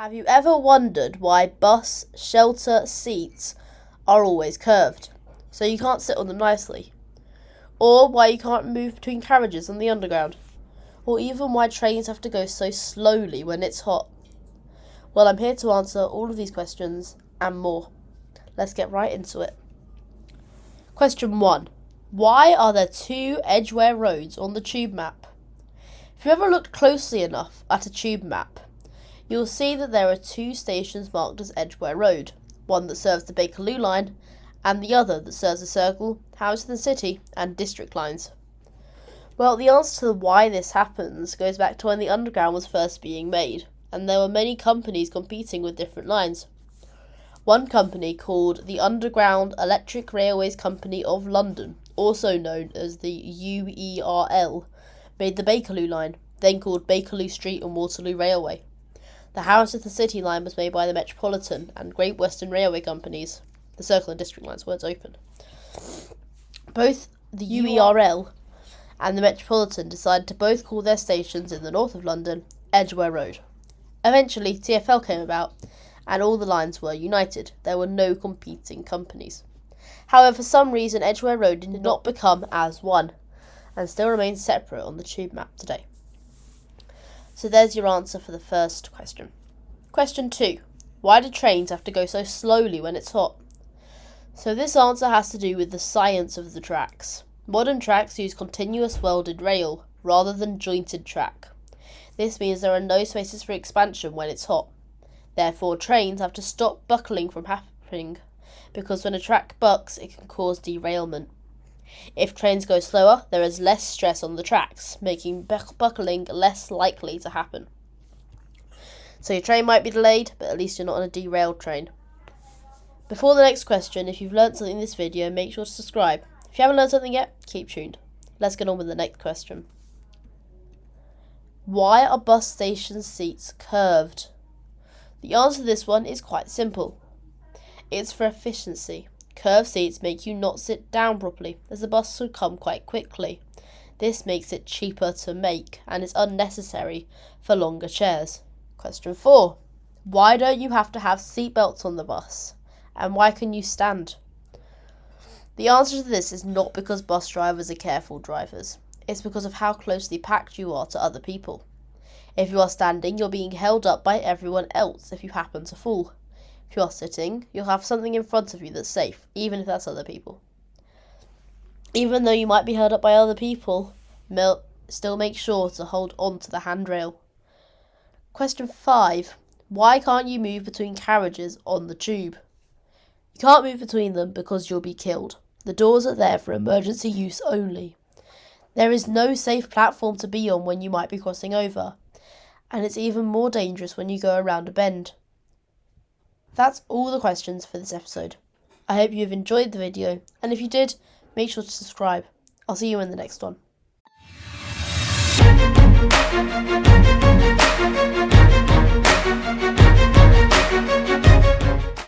Have you ever wondered why bus shelter seats are always curved, so you can't sit on them nicely? Or why you can't move between carriages on the underground? Or even why trains have to go so slowly when it's hot? Well, I'm here to answer all of these questions and more. Let's get right into it. Question 1. Why are there two Edgware Roads on the tube map? If you ever looked closely enough at a tube map, you'll see that there are two stations marked as Edgware Road, one that serves the Bakerloo line and the other that serves the Circle, Hammersmith City and District lines. Well, the answer to why this happens goes back to when the Underground was first being made, and there were many companies competing with different lines. One company, called the Underground Electric Railways Company of London, also known as the UERL, made the Bakerloo line, then called Bakerloo Street and Waterloo Railway. The Hammersmith City line was made by the Metropolitan and Great Western Railway companies. The Circle and District lines weren't open. Both the UERL and the Metropolitan decided to both call their stations in the north of London Edgware Road. Eventually, TfL came about, and all the lines were united. There were no competing companies. However, for some reason, Edgware Road did not become as one, and still remains separate on the tube map today. So there's your answer for the first question. Question 2. Why do trains have to go so slowly when it's hot? So this answer has to do with the science of the tracks. Modern tracks use continuous welded rail rather than jointed track. This means there are no spaces for expansion when it's hot. Therefore, trains have to stop buckling from happening, because when a track bucks, it can cause derailment. If trains go slower, there is less stress on the tracks, making buckling less likely to happen. So your train might be delayed, but at least you're not on a derailed train. Before the next question, if you've learnt something in this video, make sure to subscribe. If you haven't learnt something yet, keep tuned. Let's get on with the next question. Why are bus station seats curved? The answer to this one is quite simple. It's for efficiency. Curved seats make you not sit down properly, as the bus will come quite quickly. This makes it cheaper to make and is unnecessary for longer chairs. Question 4. Why don't you have to have seatbelts on the bus? And why can you stand? The answer to this is not because bus drivers are careful drivers. It's because of how closely packed you are to other people. If you are standing, you're being held up by everyone else if you happen to fall. If you are sitting, you'll have something in front of you that's safe, even if that's other people. Even though you might be held up by other people, still make sure to hold on to the handrail. Question 5. Why can't you move between carriages on the tube? You can't move between them because you'll be killed. The doors are there for emergency use only. There is no safe platform to be on when you might be crossing over, and it's even more dangerous when you go around a bend. That's all the questions for this episode. I hope you've enjoyed the video, and if you did, make sure to subscribe. I'll see you in the next one.